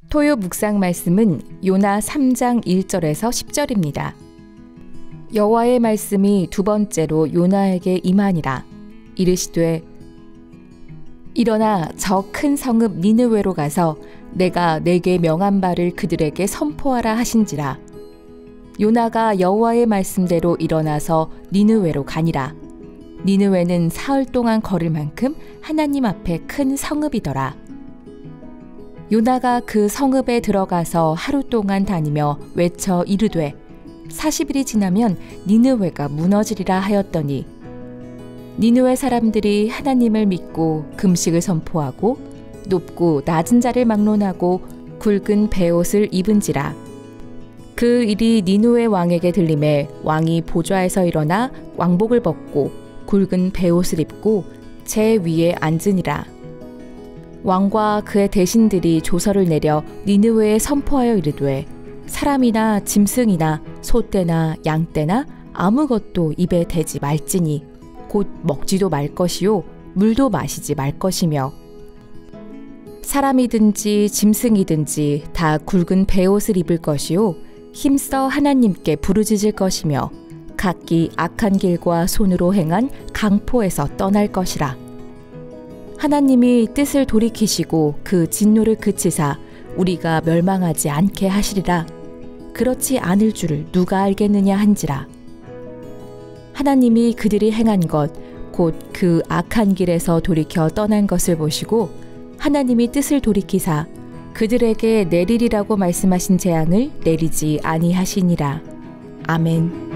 토요 묵상 말씀은 요나 3장 1절에서 10절입니다. 여호와의 말씀이 두 번째로 요나에게 임하니라. 이르시되 일어나 저 큰 성읍 니느웨로 가서 내가 내게 명한 바를 그들에게 선포하라 하신지라. 요나가 여호와의 말씀대로 일어나서 니느웨로 가니라. 니느웨는 사흘 동안 걸을 만큼 하나님 앞에 큰 성읍이더라. 요나가 그 성읍에 들어가서 하루 동안 다니며 외쳐 이르되 40일이 지나면 니느웨가 무너지리라 하였더니 니느웨 사람들이 하나님을 믿고 금식을 선포하고 높고 낮은 자를 막론하고 굵은 베옷을 입은지라. 그 일이 니느웨 왕에게 들림에 왕이 보좌에서 일어나 왕복을 벗고 굵은 베옷을 입고 제 위에 앉으니라. 왕과 그의 대신들이 조서를 내려 니느웨에 선포하여 이르되 사람이나 짐승이나 소떼나 양떼나 아무것도 입에 대지 말지니 곧 먹지도 말 것이요 물도 마시지 말 것이며 사람이든지 짐승이든지 다 굵은 베옷을 입을 것이요 힘써 하나님께 부르짖을 것이며 각기 악한 길과 손으로 행한 강포에서 떠날 것이라. 하나님이 뜻을 돌이키시고 그 진노를 그치사 우리가 멸망하지 않게 하시리라. 그렇지 않을 줄을 누가 알겠느냐 한지라. 하나님이 그들이 행한 것 곧 그 악한 길에서 돌이켜 떠난 것을 보시고 하나님이 뜻을 돌이키사 그들에게 내리리라고 말씀하신 재앙을 내리지 아니하시니라. 아멘.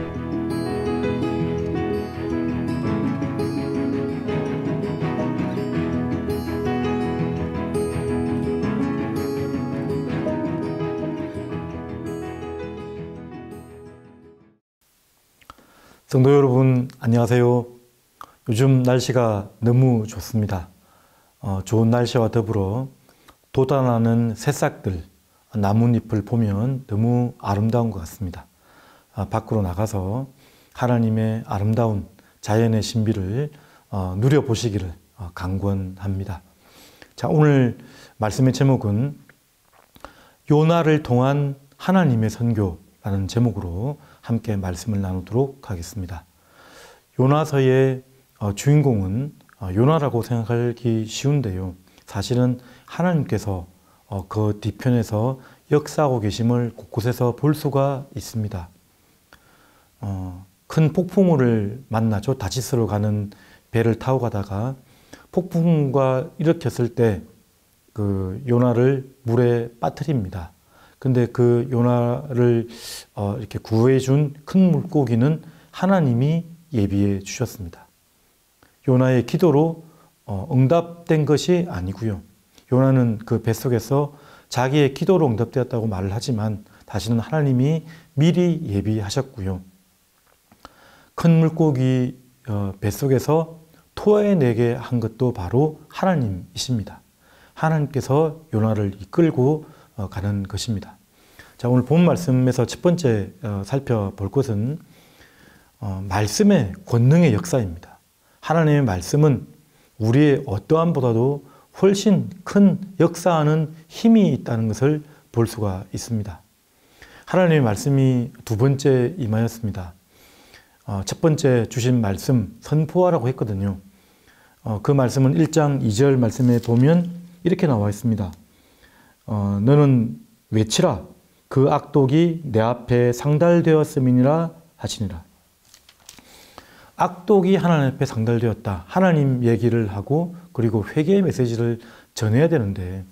성도 여러분, 안녕하세요. 요즘 날씨가 너무 좋습니다. 좋은 날씨와 더불어 돋아나는 새싹들, 나뭇잎을 보면 너무 아름다운 것 같습니다. 밖으로 나가서 하나님의 아름다운 자연의 신비를 누려보시기를 강권합니다. 자, 오늘 말씀의 제목은 요나를 통한 하나님의 선교라는 제목으로 함께 말씀을 나누도록 하겠습니다. 요나서의 주인공은 요나라고 생각하기 쉬운데요. 사실은 하나님께서 그 뒤편에서 역사하고 계심을 곳곳에서 볼 수가 있습니다. 큰 폭풍우를 만나죠. 다시스로 가는 배를 타고 가다가 폭풍우가 일으켰을 때 그 요나를 물에 빠뜨립니다. 근데 그 요나를 이렇게 구해 준 큰 물고기는 하나님이 예비해 주셨습니다. 요나의 기도로 응답된 것이 아니고요. 요나는 그 뱃속에서 자기의 기도로 응답되었다고 말을 하지만 다시는 하나님이 미리 예비하셨고요. 큰 물고기 뱃속에서 토해내게 한 것도 바로 하나님이십니다. 하나님께서 요나를 이끌고 가는 것입니다. 자, 오늘 본 말씀에서 첫 번째 살펴볼 것은 말씀의 권능의 역사입니다. 하나님의 말씀은 우리의 어떠함보다도 훨씬 큰 역사하는 힘이 있다는 것을 볼 수가 있습니다. 하나님의 말씀이 두 번째 임하였습니다. 첫 번째 주신 말씀 선포하라고 했거든요. 그 말씀은 1장 2절 말씀에 보면 이렇게 나와 있습니다. 너는 외치라. 그 악독이 내 앞에 상달되었음이니라 하시니라. 악독이 하나님 앞에 상달되었다. 하나님 얘기를 하고 그리고 회개의 메시지를 전해야 되는데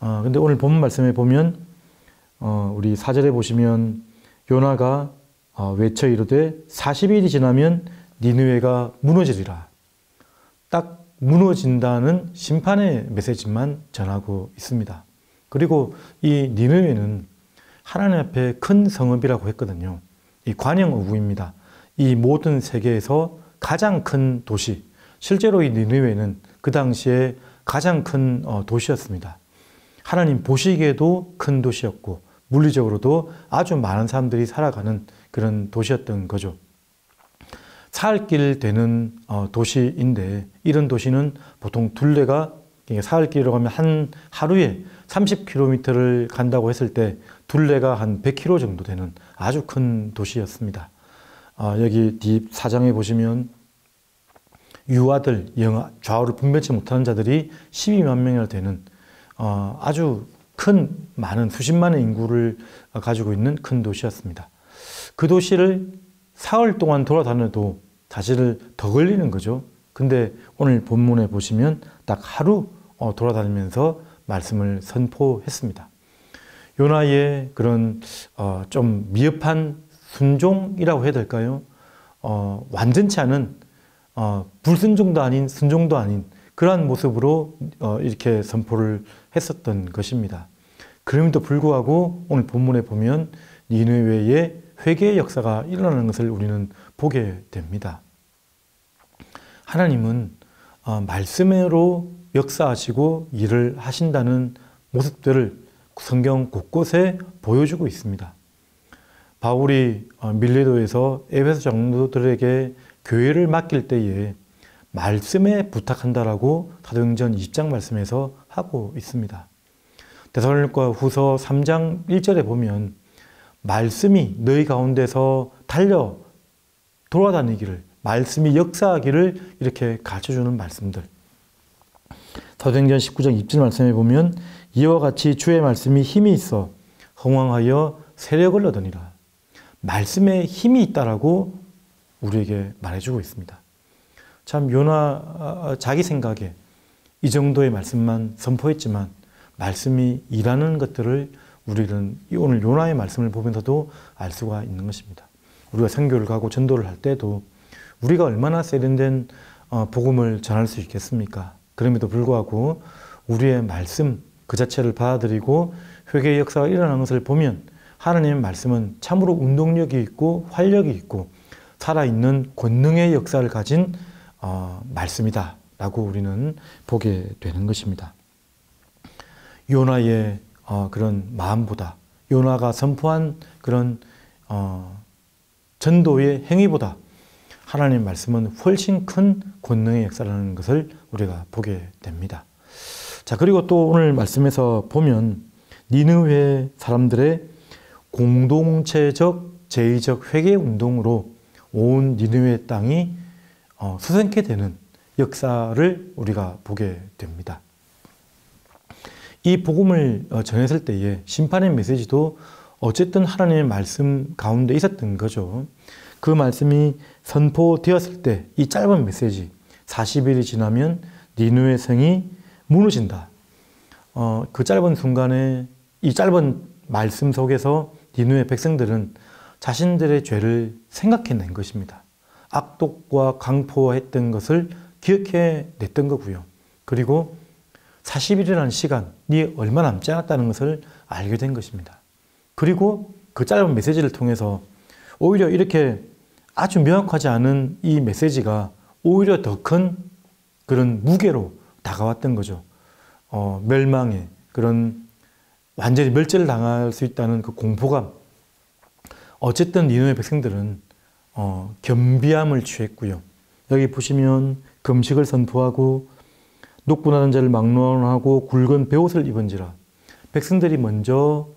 근데 오늘 본 말씀에 보면 우리 4절에 보시면 요나가 외쳐 이르되 40일이 지나면 니느웨가 무너지리라. 딱 무너진다는 심판의 메시지만 전하고 있습니다. 그리고 이 니느웨는 하나님 앞에 큰 성읍이라고 했거든요. 이 관영어구입니다. 이 모든 세계에서 가장 큰 도시, 실제로 이 니느웨는 그 당시에 가장 큰 도시였습니다. 하나님 보시기에도 큰 도시였고 물리적으로도 아주 많은 사람들이 살아가는 그런 도시였던 거죠. 살 길 되는 도시인데 이런 도시는 보통 둘레가 사흘길이라고 하면 한 하루에 30km를 간다고 했을 때 둘레가 한 100km 정도 되는 아주 큰 도시였습니다. 여기 뒤 사장에 보시면 유아들, 좌우를 분별치 못하는 자들이 12만 명이나 되는 아주 큰 많은 수십만의 인구를 가지고 있는 큰 도시였습니다. 그 도시를 사흘 동안 돌아다녀도 사실은 더 걸리는 거죠. 근데 오늘 본문에 보시면 딱 하루 돌아다니면서 말씀을 선포했습니다. 요나의 그런 좀 미흡한 순종이라고 해야 될까요? 완전치 않은 불순종도 아닌 순종도 아닌 그러한 모습으로 이렇게 선포를 했었던 것입니다. 그럼에도 불구하고 오늘 본문에 보면 니느웨의 회개의 역사가 일어나는 것을 우리는 보게 됩니다. 하나님은 말씀으로 역사하시고 일을 하신다는 모습들을 성경 곳곳에 보여주고 있습니다. 바울이 밀레도에서 에베소 장로들에게 교회를 맡길 때에 말씀에 부탁한다라고 사도행전 20장 말씀에서 하고 있습니다. 데살로니가 후서 3장 1절에 보면 말씀이 너희 가운데서 달려 돌아다니기를, 말씀이 역사하기를 이렇게 가르쳐주는 말씀들. 사도행전 19장 20절 말씀에 보면 이와 같이 주의 말씀이 힘이 있어 흥왕하여 세력을 얻으니라. 말씀에 힘이 있다라고 우리에게 말해주고 있습니다. 참 요나 자기 생각에 이 정도의 말씀만 선포했지만 말씀이 일하는 것들을 우리는 오늘 요나의 말씀을 보면서도 알 수가 있는 것입니다. 우리가 선교를 가고 전도를 할 때도 우리가 얼마나 세련된 복음을 전할 수 있겠습니까? 그럼에도 불구하고 우리의 말씀 그 자체를 받아들이고 회개의 역사가 일어나는 것을 보면 하나님의 말씀은 참으로 운동력이 있고 활력이 있고 살아있는 권능의 역사를 가진 말씀이다 라고 우리는 보게 되는 것입니다. 요나의 그런 마음보다, 요나가 선포한 그런 전도의 행위보다 하나님의 말씀은 훨씬 큰 권능의 역사라는 것을 우리가 보게 됩니다. 자, 그리고 또 오늘 말씀에서 보면 니느웨 사람들의 공동체적 제의적 회개 운동으로 온 니느웨 땅이 수생케 되는 역사를 우리가 보게 됩니다. 이 복음을 전했을 때에 심판의 메시지도 어쨌든 하나님의 말씀 가운데 있었던 거죠. 그 말씀이 선포되었을 때 이 짧은 메시지 40일이 지나면 니느웨 성이 무너진다. 그 짧은 순간에 이 짧은 말씀 속에서 니느웨 백성들은 자신들의 죄를 생각해낸 것입니다. 악독과 강포했던 것을 기억해냈던 거고요. 그리고 40일이라는 시간이 얼마 남지 않았다는 것을 알게 된 것입니다. 그리고 그 짧은 메시지를 통해서 오히려 이렇게 아주 명확하지 않은 이 메시지가 오히려 더 큰 그런 무게로 다가왔던 거죠. 멸망의 그런 완전히 멸절을 당할 수 있다는 그 공포감. 어쨌든 니느웨 백성들은 겸비함을 취했고요. 여기 보시면 금식을 선포하고 노곤하는 자를 막론하고 굵은 베옷을 입은지라. 백성들이 먼저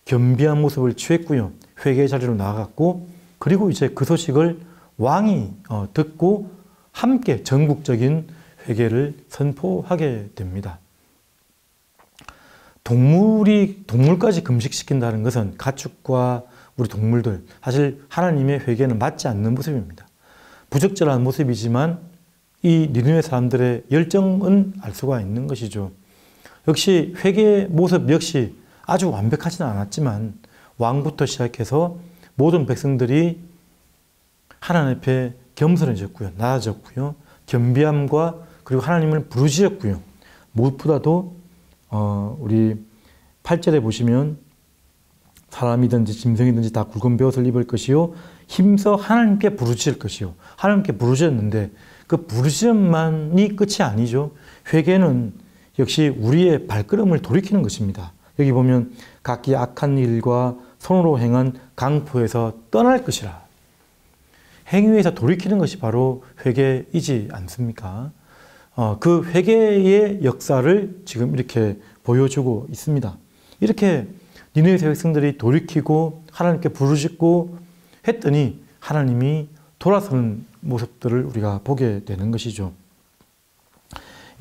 겸비한 모습을 취했고요. 회개의 자리로 나아갔고 그리고 이제 그 소식을 왕이 듣고 함께 전국적인 회개를 선포하게 됩니다. 동물까지 금식시킨다는 것은 가축과 우리 동물들, 사실 하나님의 회개는 맞지 않는 모습입니다. 부적절한 모습이지만 이 니느웨 사람들의 열정은 알 수가 있는 것이죠. 역시 회개의 모습 역시 아주 완벽하지는 않았지만 왕부터 시작해서 모든 백성들이 하나님 앞에 겸손해졌고요. 낮아졌고요. 겸비함과 그리고 하나님을 부르짖었고요. 무엇보다도 우리 8절에 보시면 사람이든지 짐승이든지 다 굵은 베옷을 입을 것이요 힘써 하나님께 부르짖을 것이요. 하나님께 부르짖었는데 그 부르짖음만이 끝이 아니죠. 회개는 역시 우리의 발걸음을 돌이키는 것입니다. 여기 보면 각기 악한 일과 손으로 행한 강포에서 떠날 것이라. 행위에서 돌이키는 것이 바로 회개이지 않습니까? 그 회개의 역사를 지금 이렇게 보여주고 있습니다. 이렇게 니느웨 백성들이 돌이키고 하나님께 부르짖고 했더니 하나님이 돌아서는 모습들을 우리가 보게 되는 것이죠.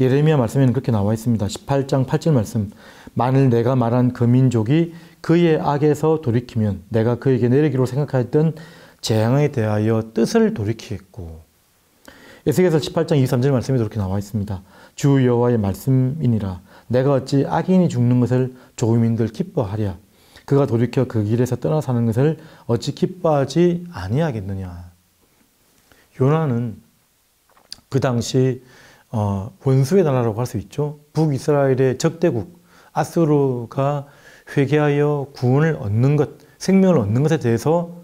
예레미야 말씀에는 그렇게 나와 있습니다. 18장 8절 말씀. 만일 내가 말한 그 민족이 그의 악에서 돌이키면 내가 그에게 내리기로 생각하였던 재앙에 대하여 뜻을 돌이키겠고. 에스겔서 18장 23절 말씀에도 그렇게 나와 있습니다. 주 여호와의 말씀이니라. 내가 어찌 악인이 죽는 것을 조민들 기뻐하랴. 그가 돌이켜 그 길에서 떠나 사는 것을 어찌 기뻐하지 아니하겠느냐. 요나는 그 당시 원수의 나라라고 할 수 있죠. 북이스라엘의 적대국 아수르가 회개하여 구원을 얻는 것, 생명을 얻는 것에 대해서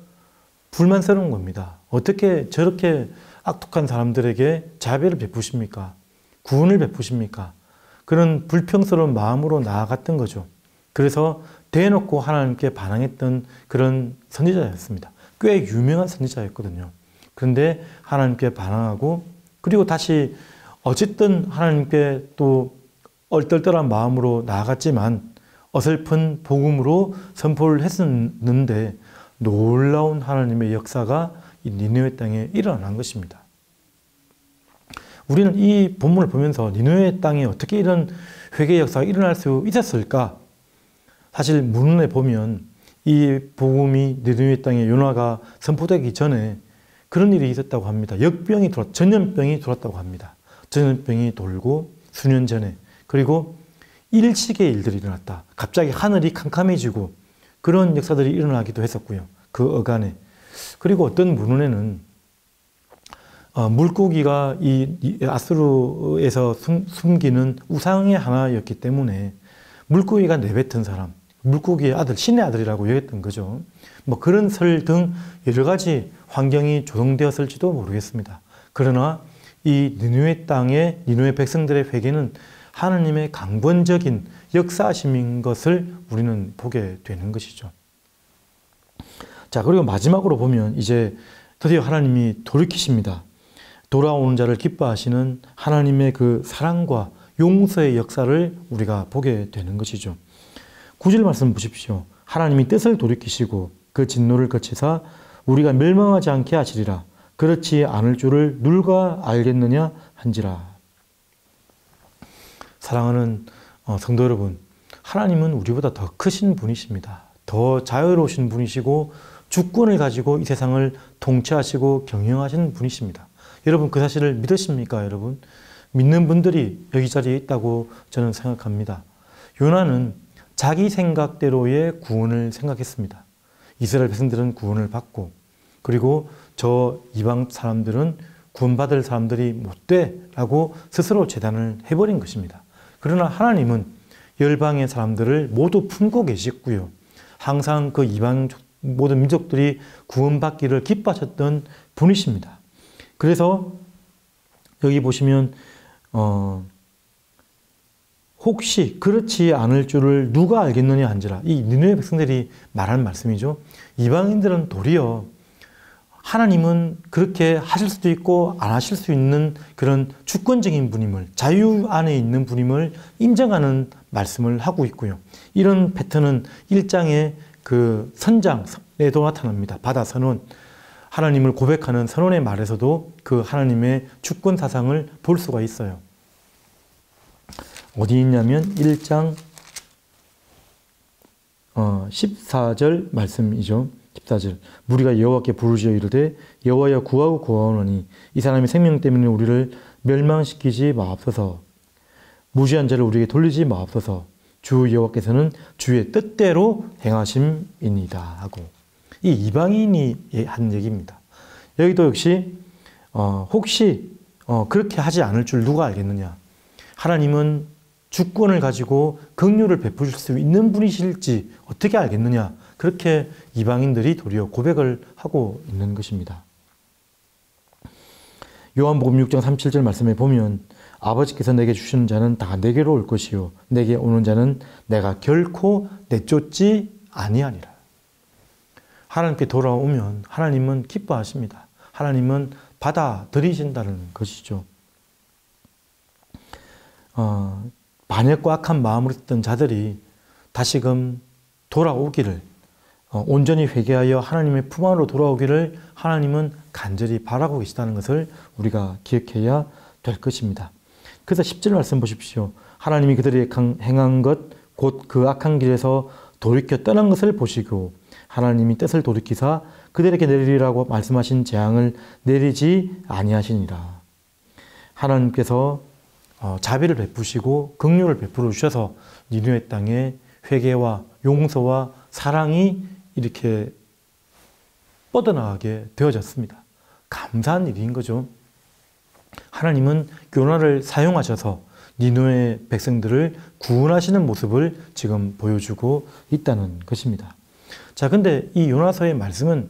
불만스러운 겁니다. 어떻게 저렇게 악독한 사람들에게 자비를 베푸십니까? 구원을 베푸십니까? 그런 불평스러운 마음으로 나아갔던 거죠. 그래서 대놓고 하나님께 반항했던 그런 선지자였습니다. 꽤 유명한 선지자였거든요. 그런데 하나님께 반항하고 그리고 다시 어쨌든 하나님께 또 얼떨떨한 마음으로 나아갔지만 어설픈 복음으로 선포를 했었는데 놀라운 하나님의 역사가 이 니느웨 땅에 일어난 것입니다. 우리는 이 본문을 보면서 니느웨 땅에 어떻게 이런 회개 역사가 일어날 수 있었을까? 사실 문헌에 보면 이 복음이 니느웨 땅에 요나가 선포되기 전에 그런 일이 있었다고 합니다. 전염병이 돌았다고 합니다. 전염병이 돌고 수년 전에 그리고 일식의 일들이 일어났다. 갑자기 하늘이 캄캄해지고 그런 역사들이 일어나기도 했었고요. 그 어간에. 그리고 어떤 문헌에는 물고기가 이 아수르에서 숨기는 우상의 하나였기 때문에 물고기가 내뱉은 사람, 물고기의 아들, 신의 아들이라고 여겼던 거죠. 뭐 그런 설 등 여러 가지 환경이 조성되었을지도 모르겠습니다. 그러나 이 니느웨 땅의 니느웨 백성들의 회개는 하나님의 강권적인 역사심인 것을 우리는 보게 되는 것이죠. 자, 그리고 마지막으로 보면 이제 드디어 하나님이 돌이키십니다. 돌아오는 자를 기뻐하시는 하나님의 그 사랑과 용서의 역사를 우리가 보게 되는 것이죠. 9절 말씀 보십시오. 하나님이 뜻을 돌이키시고 그 진노를 거치사 우리가 멸망하지 않게 하시리라. 그렇지 않을 줄을 누가 알겠느냐 한지라. 사랑하는 성도 여러분, 하나님은 우리보다 더 크신 분이십니다. 더 자유로우신 분이시고 주권을 가지고 이 세상을 통치하시고 경영하시는 분이십니다. 여러분 그 사실을 믿으십니까, 여러분? 믿는 분들이 여기 자리에 있다고 저는 생각합니다. 요나는 자기 생각대로의 구원을 생각했습니다. 이스라엘 백성들은 구원을 받고 그리고 저 이방 사람들은 구원받을 사람들이 못돼라고 스스로 재단을 해버린 것입니다. 그러나 하나님은 열방의 사람들을 모두 품고 계셨고요. 항상 그 이방 모든 민족들이 구원받기를 기뻐하셨던 분이십니다. 그래서 여기 보시면 혹시 그렇지 않을 줄을 누가 알겠느냐 한지라. 이 니느웨 백성들이 말하는 말씀이죠. 이방인들은 도리어 하나님은 그렇게 하실 수도 있고 안 하실 수 있는 그런 주권적인 분임을, 자유 안에 있는 분임을 인정하는 말씀을 하고 있고요. 이런 패턴은 1장의 그 선장에도 나타납니다. 바다 선언, 하나님을 고백하는 선언의 말에서도 그 하나님의 주권 사상을 볼 수가 있어요. 어디 있냐면 1장 14절 말씀이죠. 14절. 우리가 여호와께 부르짖어 이르되 여호와여 구하고 구하오노니 이 사람의 생명 때문에 우리를 멸망시키지 마옵소서. 무지한 자를 우리에게 돌리지 마옵소서. 주 여호와께서는 주의 뜻대로 행하심이니이다 하고, 이 이방인이 한 얘기입니다. 여기도 역시 혹시 그렇게 하지 않을 줄 누가 알겠느냐. 하나님은 주권을 가지고 긍휼을 베푸실 수 있는 분이실지 어떻게 알겠느냐. 그렇게 이방인들이 도리어 고백을 하고 있는 것입니다. 요한복음 6장 37절 말씀에 보면 아버지께서 내게 주시는 자는 다 내게로 올 것이요 내게 오는 자는 내가 결코 내쫓지 아니하니라. 하나님께 돌아오면 하나님은 기뻐하십니다. 하나님은 받아들이신다는 것이죠. 반역과 악한 마음으로 있던 자들이 다시금 돌아오기를, 온전히 회개하여 하나님의 품 안으로 돌아오기를 하나님은 간절히 바라고 계시다는 것을 우리가 기억해야 될 것입니다. 그래서 10절 말씀 보십시오. 하나님이 그들이 행한 것 곧 그 악한 길에서 돌이켜 떠난 것을 보시고 하나님이 뜻을 돌이키사 그들에게 내리라고 말씀하신 재앙을 내리지 아니하시니라. 하나님께서 자비를 베푸시고 긍휼을 베풀어 주셔서 니느웨 땅에 회개와 용서와 사랑이 이렇게 뻗어나가게 되어졌습니다. 감사한 일인 거죠. 하나님은 요나를 사용하셔서 니느웨 백성들을 구원하시는 모습을 지금 보여주고 있다는 것입니다. 자, 근데 이 요나서의 말씀은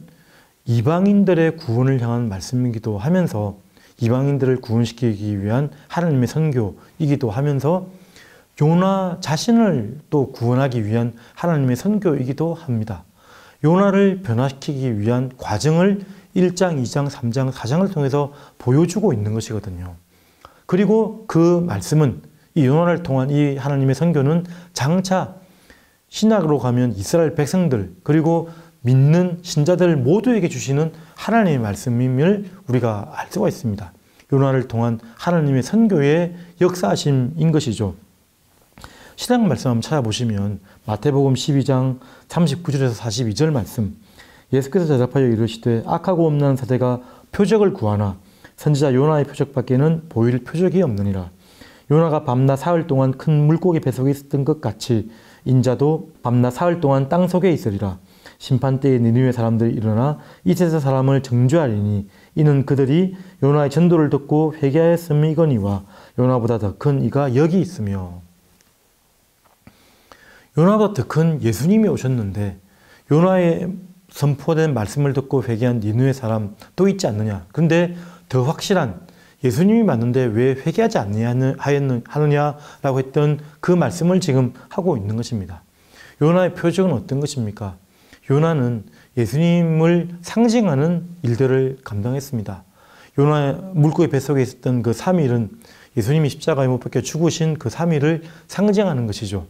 이방인들의 구원을 향한 말씀이기도 하면서 이방인들을 구원시키기 위한 하나님의 선교이기도 하면서 요나 자신을 또 구원하기 위한 하나님의 선교이기도 합니다. 요나를 변화시키기 위한 과정을 1장, 2장, 3장, 4장을 통해서 보여주고 있는 것이거든요. 그리고 그 말씀은 이 요나를 통한 이 하나님의 선교는 장차 신약으로 가면 이스라엘 백성들 그리고 믿는 신자들 모두에게 주시는 하나님의 말씀임을 우리가 알 수가 있습니다. 요나를 통한 하나님의 선교의 역사하심인 것이죠. 신약 말씀 한번 찾아보시면 마태복음 12장 39절에서 42절 말씀, 예수께서 대답하여 이르시되 악하고 없는 세대가 표적을 구하나 선지자 요나의 표적밖에는 보일 표적이 없느니라. 요나가 밤낮 사흘 동안 큰 물고기 뱃속에 있었던 것 같이 인자도 밤낮 사흘 동안 땅속에 있으리라. 심판때에 니느웨 사람들이 일어나 이 세상 사람을 정죄하리니 이는 그들이 요나의 전도를 듣고 회개하였음이거니와 요나보다 더 큰 이가 여기 있으며. 요나보다 더 큰 예수님이 오셨는데 요나의 선포된 말씀을 듣고 회개한 니느웨 사람 또 있지 않느냐. 그런데 더 확실한 예수님이 맞는데 왜 회개하지 않느냐라고 했던 그 말씀을 지금 하고 있는 것입니다. 요나의 표적은 어떤 것입니까? 요나는 예수님을 상징하는 일들을 감당했습니다. 요나 물고기 뱃속에 있었던 그 3일은 예수님이 십자가에 못 박혀 죽으신 그 3일을 상징하는 것이죠.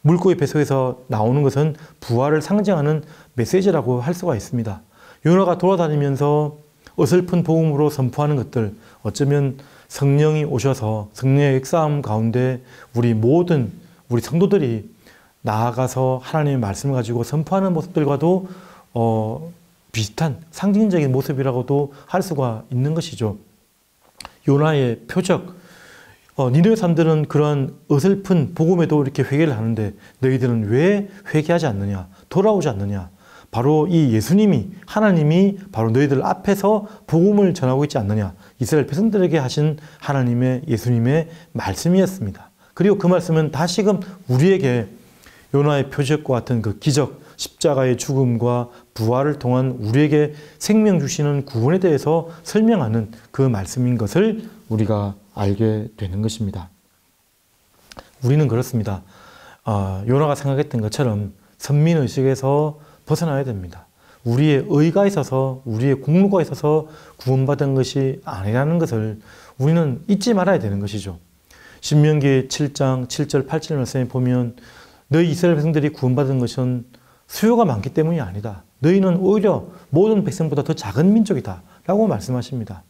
물고기 뱃속에서 나오는 것은 부활을 상징하는 메시지라고 할 수가 있습니다. 요나가 돌아다니면서 어설픈 복음으로 선포하는 것들, 어쩌면 성령이 오셔서 성령의 역사함 가운데 우리 모든 우리 성도들이 나아가서 하나님의 말씀을 가지고 선포하는 모습들과도 비슷한 상징적인 모습이라고도 할 수가 있는 것이죠. 요나의 표적, 니느웨 사람들은 그러한 어설픈 복음에도 이렇게 회개를 하는데 너희들은 왜 회개하지 않느냐, 돌아오지 않느냐. 바로 이 예수님이, 하나님이 바로 너희들 앞에서 복음을 전하고 있지 않느냐. 이스라엘 백성들에게 하신 하나님의 예수님의 말씀이었습니다. 그리고 그 말씀은 다시금 우리에게 요나의 표적과 같은 그 기적, 십자가의 죽음과 부활을 통한 우리에게 생명 주시는 구원에 대해서 설명하는 그 말씀인 것을 우리가 알게 되는 것입니다. 우리는 그렇습니다. 요나가 생각했던 것처럼 선민의식에서 벗어나야 됩니다. 우리의 의가 있어서, 우리의 공로가 있어서 구원받은 것이 아니라는 것을 우리는 잊지 말아야 되는 것이죠. 신명기 7장 7절 8절 말씀에 보면 너희 이스라엘 백성들이 구원받은 것은 수요가 많기 때문이 아니다. 너희는 오히려 모든 백성보다 더 작은 민족이다 라고 말씀하십니다.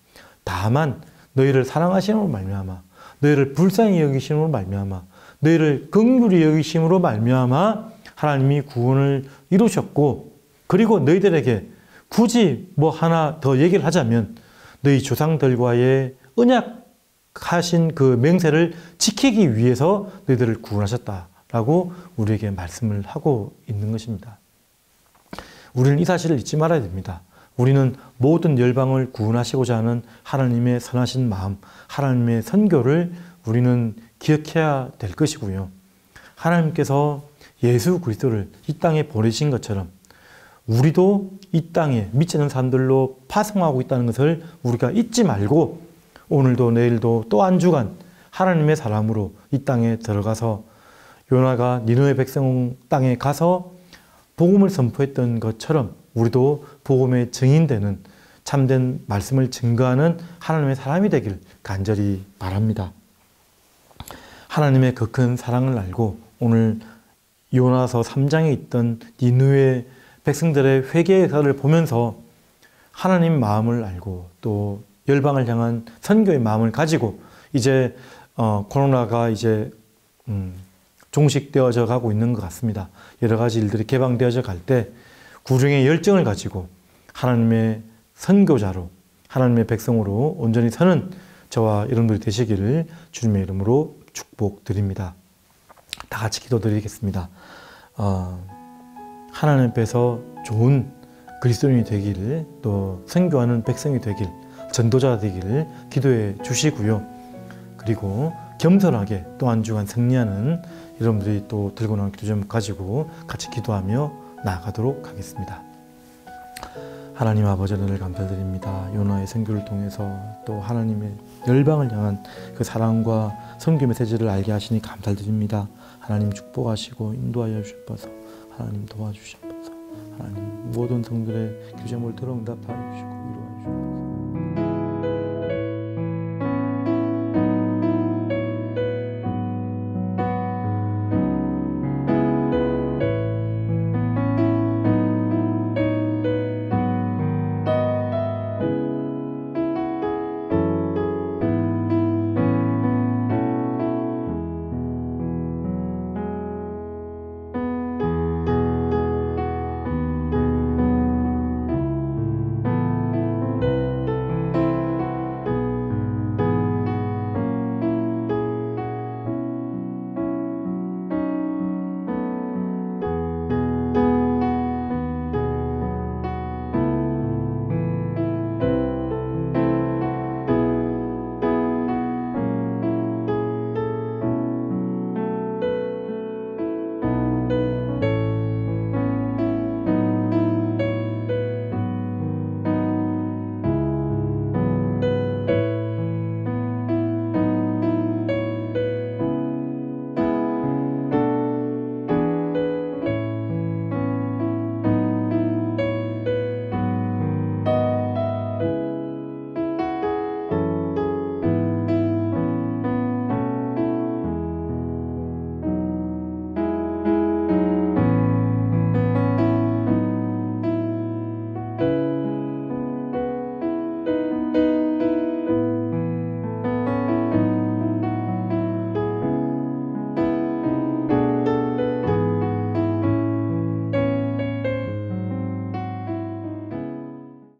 다만 너희를 사랑하심으로 말미암아, 너희를 불쌍히 여기심으로 말미암아, 너희를 긍휼히 여기심으로 말미암아 하나님이 구원을 이루셨고, 그리고 너희들에게 굳이 뭐 하나 더 얘기를 하자면 너희 조상들과의 언약하신 그 맹세를 지키기 위해서 너희들을 구원하셨다라고 우리에게 말씀을 하고 있는 것입니다. 우리는 이 사실을 잊지 말아야 됩니다. 우리는 모든 열방을 구원하시고자 하는 하나님의 선하신 마음, 하나님의 선교를 우리는 기억해야 될 것이고요. 하나님께서 예수 그리스도를 이 땅에 보내신 것처럼 우리도 이 땅에 믿지 않는 사람들로 파송하고 있다는 것을 우리가 잊지 말고 오늘도 내일도 또 한 주간 하나님의 사람으로 이 땅에 들어가서 요나가 니느웨 백성 땅에 가서 복음을 선포했던 것처럼 우리도 복음의 증인되는 참된 말씀을 증거하는 하나님의 사람이 되길 간절히 바랍니다. 하나님의 그 큰 사랑을 알고 오늘 요나서 3장에 있던 니느웨 백성들의 회개의 사를 보면서 하나님 마음을 알고 또 열방을 향한 선교의 마음을 가지고 이제 코로나가 이제 종식되어져 가고 있는 것 같습니다. 여러 가지 일들이 개방되어져 갈 때 구중의 열정을 가지고 하나님의 선교자로 하나님의 백성으로 온전히 서는 저와 여러분들이 되시기를 주님의 이름으로 축복드립니다. 다 같이 기도드리겠습니다. 하나님 앞에서 좋은 그리스도인이 되기를 또 선교하는 백성이 되길 전도자가 되기를 기도해 주시고요. 그리고 겸손하게 또 한 주간 승리하는 여러분들이 또 들고 나온 기도 제목 가지고 같이 기도하며 나아가도록 하겠습니다. 하나님 아버지 하늘 감사드립니다. 요나의 선교를 통해서 또 하나님의 열방을 향한 그 사랑과 선교 메시지를 알게 하시니 감사드립니다. 하나님 축복하시고 인도하여 주셔서 하나님 도와주셔서 하나님 모든 성들의 규제물 들어 응답하여 주시고